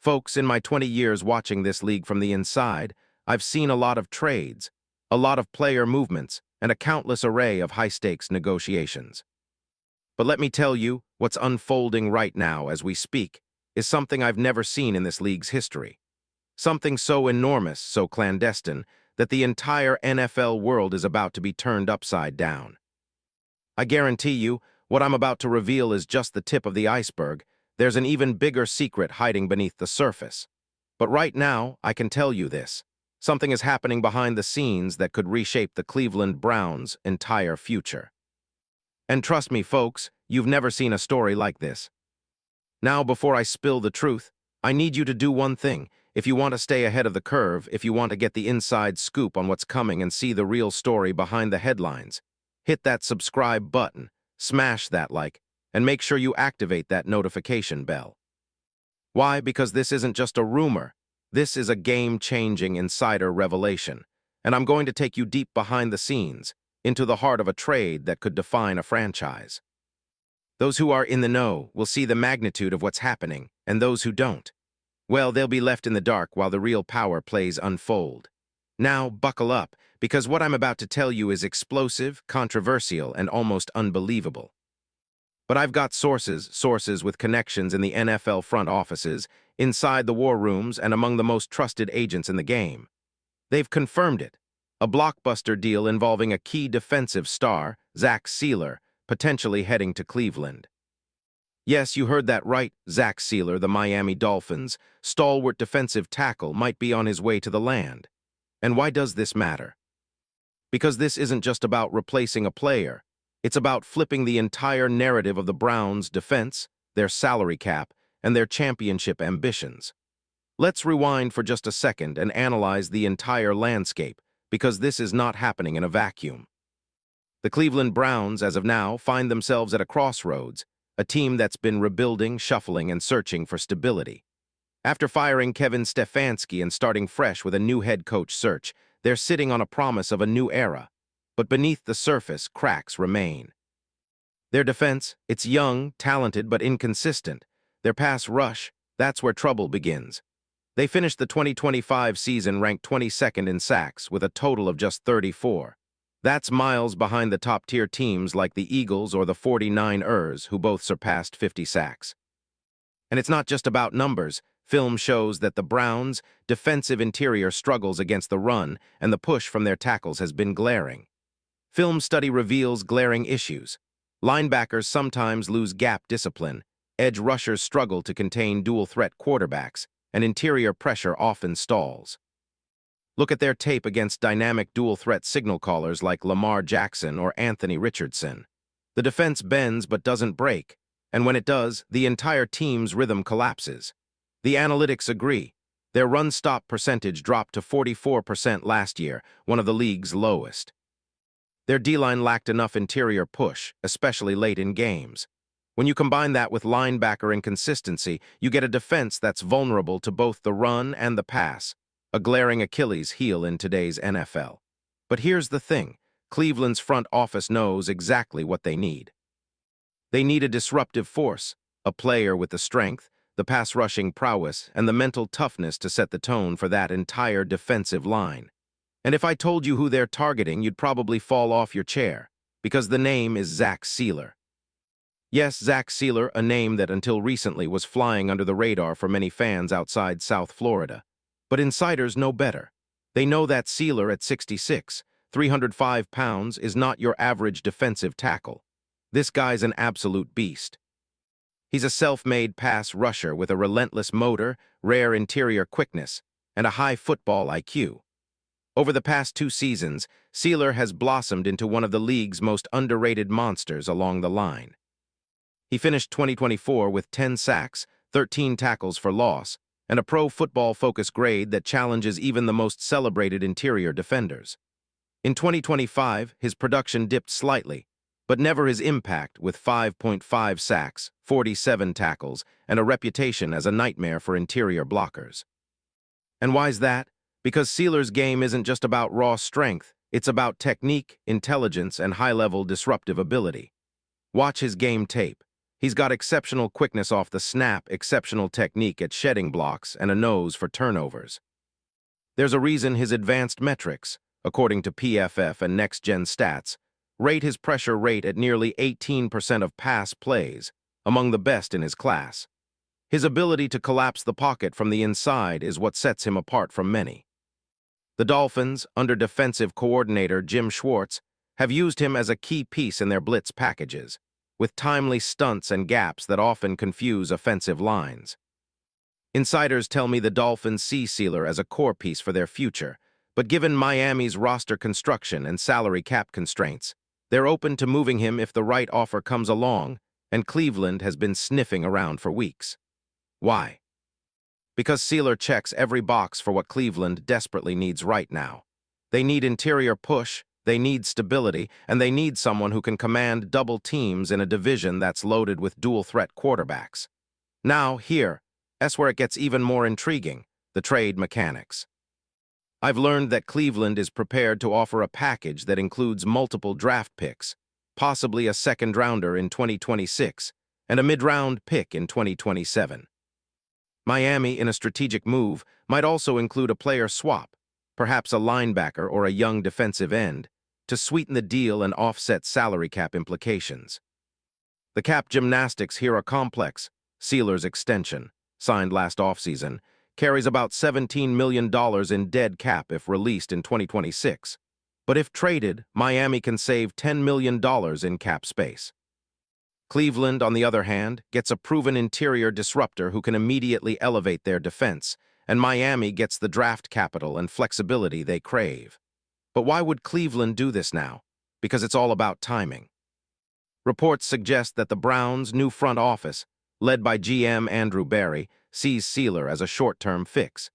Folks, in my 20 years watching this league from the inside, I've seen a lot of trades, a lot of player movements, and a countless array of high-stakes negotiations. But let me tell you, what's unfolding right now as we speak is something I've never seen in this league's history. Something so enormous, so clandestine, that the entire NFL world is about to be turned upside down. I guarantee you, what I'm about to reveal is just the tip of the iceberg. There's an even bigger secret hiding beneath the surface. But right now, I can tell you this. Something is happening behind the scenes that could reshape the Cleveland Browns' entire future. And trust me, folks, you've never seen a story like this. Now, before I spill the truth, I need you to do one thing. If you want to stay ahead of the curve, if you want to get the inside scoop on what's coming and see the real story behind the headlines, hit that subscribe button, smash that like, and make sure you activate that notification bell. Why? Because this isn't just a rumor. This is a game-changing insider revelation, and I'm going to take you deep behind the scenes, into the heart of a trade that could define a franchise. Those who are in the know will see the magnitude of what's happening, and those who don't, well, they'll be left in the dark while the real power plays unfold. Now, buckle up, because what I'm about to tell you is explosive, controversial, and almost unbelievable. But I've got sources with connections in the NFL front offices, inside the war rooms, and among the most trusted agents in the game. They've confirmed it. A blockbuster deal involving a key defensive star, Seiler, potentially heading to Cleveland. Yes, you heard that right, Seiler, the Miami Dolphins, stalwart defensive tackle, might be on his way to the land. And why does this matter? Because this isn't just about replacing a player. It's about flipping the entire narrative of the Browns' defense, their salary cap, and their championship ambitions. Let's rewind for just a second and analyze the entire landscape, because this is not happening in a vacuum. The Cleveland Browns, as of now, find themselves at a crossroads, a team that's been rebuilding, shuffling, and searching for stability. After firing Kevin Stefanski and starting fresh with a new head coach search, they're sitting on a promise of a new era. But beneath the surface, cracks remain. Their defense, it's young, talented, but inconsistent. Their pass rush, that's where trouble begins. They finished the 2025 season ranked 22nd in sacks with a total of just 34. That's miles behind the top-tier teams like the Eagles or the 49ers, who both surpassed 50 sacks. And it's not just about numbers. Film shows that the Browns' defensive interior struggles against the run, and the push from their tackles has been glaring. Film study reveals glaring issues. Linebackers sometimes lose gap discipline, edge rushers struggle to contain dual-threat quarterbacks, and interior pressure often stalls. Look at their tape against dynamic dual-threat signal callers like Lamar Jackson or Anthony Richardson. The defense bends but doesn't break, and when it does, the entire team's rhythm collapses. The analytics agree. Their run-stop percentage dropped to 44% last year, one of the league's lowest. Their D-line lacked enough interior push, especially late in games. When you combine that with linebacker inconsistency, you get a defense that's vulnerable to both the run and the pass, a glaring Achilles heel in today's NFL. But here's the thing. Cleveland's front office knows exactly what they need. They need a disruptive force, a player with the strength, the pass-rushing prowess, and the mental toughness to set the tone for that entire defensive line. And if I told you who they're targeting, you'd probably fall off your chair, because the name is Seiler. Yes, Seiler, a name that until recently was flying under the radar for many fans outside South Florida. But insiders know better. They know that Seiler at 6'6", 305 pounds, is not your average defensive tackle. This guy's an absolute beast. He's a self-made pass rusher with a relentless motor, rare interior quickness, and a high football IQ. Over the past 2 seasons, Seiler has blossomed into one of the league's most underrated monsters along the line. He finished 2024 with 10 sacks, 13 tackles for loss, and a Pro Football Focus grade that challenges even the most celebrated interior defenders. In 2025, his production dipped slightly, but never his impact, with 5.5 sacks, 47 tackles, and a reputation as a nightmare for interior blockers. And why's that? Because Seiler's game isn't just about raw strength, it's about technique, intelligence, and high-level disruptive ability. Watch his game tape. He's got exceptional quickness off the snap, exceptional technique at shedding blocks, and a nose for turnovers. There's a reason his advanced metrics, according to PFF and next-gen stats, rate his pressure rate at nearly 18% of pass plays, among the best in his class. His ability to collapse the pocket from the inside is what sets him apart from many. The Dolphins, under defensive coordinator Jim Schwartz, have used him as a key piece in their blitz packages, with timely stunts and gaps that often confuse offensive lines. Insiders tell me the Dolphins see Seiler as a core piece for their future, but given Miami's roster construction and salary cap constraints, they're open to moving him if the right offer comes along, and Cleveland has been sniffing around for weeks. Why? Because Seiler checks every box for what Cleveland desperately needs right now. They need interior push, they need stability, and they need someone who can command double teams in a division that's loaded with dual-threat quarterbacks. Now, that's where it gets even more intriguing, the trade mechanics. I've learned that Cleveland is prepared to offer a package that includes multiple draft picks, possibly a second-rounder in 2026, and a mid-round pick in 2027. Miami, in a strategic move, might also include a player swap, perhaps a linebacker or a young defensive end, to sweeten the deal and offset salary cap implications. The cap gymnastics here are complex. Seiler's extension, signed last offseason, carries about $17 million in dead cap if released in 2026. But if traded, Miami can save $10 million in cap space. Cleveland, on the other hand, gets a proven interior disruptor who can immediately elevate their defense, and Miami gets the draft capital and flexibility they crave. But why would Cleveland do this now? Because it's all about timing. Reports suggest that the Browns' new front office, led by GM Andrew Berry, sees Seiler as a short-term fix,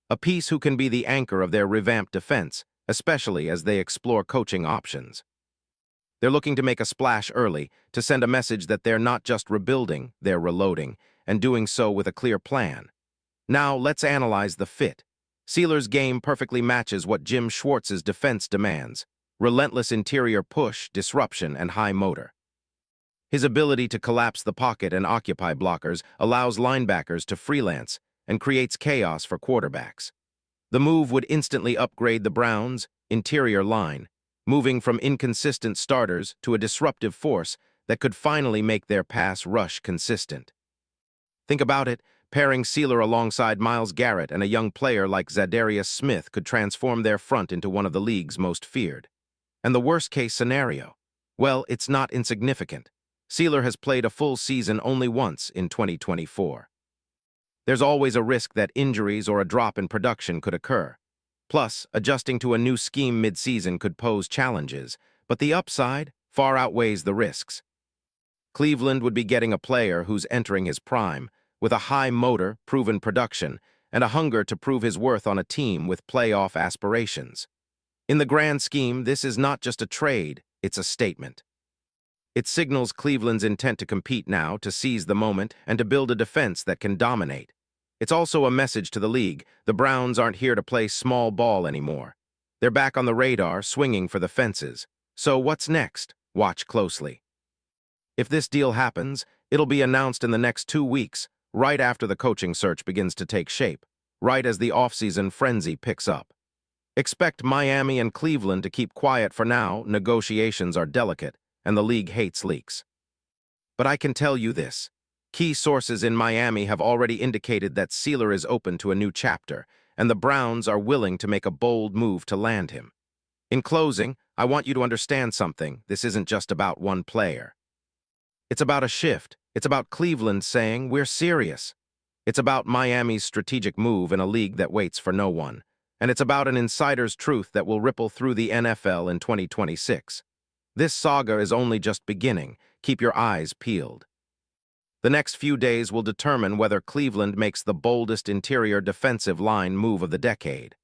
a piece who can be the anchor of their revamped defense, especially as they explore coaching options. They're looking to make a splash early, to send a message that they're not just rebuilding, they're reloading, and doing so with a clear plan. Now, let's analyze the fit. Seiler's game perfectly matches what Jim Schwartz's defense demands: relentless interior push, disruption, and high motor. His ability to collapse the pocket and occupy blockers allows linebackers to freelance and creates chaos for quarterbacks. The move would instantly upgrade the Browns' interior line, moving from inconsistent starters to a disruptive force that could finally make their pass rush consistent. Think about it, pairing Seiler alongside Myles Garrett and a young player like Zadarius Smith could transform their front into one of the league's most feared. And the worst-case scenario? Well, it's not insignificant. Seiler has played a full season only once in 2024. There's always a risk that injuries or a drop in production could occur. Plus, adjusting to a new scheme mid-season could pose challenges, but the upside far outweighs the risks. Cleveland would be getting a player who's entering his prime, with a high motor, proven production, and a hunger to prove his worth on a team with playoff aspirations. In the grand scheme, this is not just a trade, it's a statement. It signals Cleveland's intent to compete now, to seize the moment, and to build a defense that can dominate. It's also a message to the league: the Browns aren't here to play small ball anymore. They're back on the radar, swinging for the fences. So what's next? Watch closely. If this deal happens, it'll be announced in the next 2 weeks, right after the coaching search begins to take shape, right as the offseason frenzy picks up. Expect Miami and Cleveland to keep quiet for now. Negotiations are delicate, and the league hates leaks. But I can tell you this. Key sources in Miami have already indicated that Seiler is open to a new chapter, and the Browns are willing to make a bold move to land him. In closing, I want you to understand something. This isn't just about one player. It's about a shift. It's about Cleveland saying, "We're serious." It's about Miami's strategic move in a league that waits for no one. And it's about an insider's truth that will ripple through the NFL in 2026. This saga is only just beginning. Keep your eyes peeled. The next few days will determine whether Cleveland makes the boldest interior defensive line move of the decade.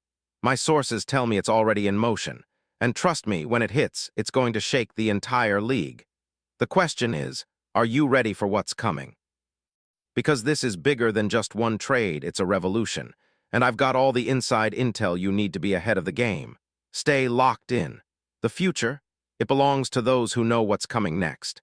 My sources tell me it's already in motion, and trust me, when it hits, it's going to shake the entire league. The question is, are you ready for what's coming? Because this is bigger than just one trade, it's a revolution, and I've got all the inside intel you need to be ahead of the game. Stay locked in. The future, it belongs to those who know what's coming next.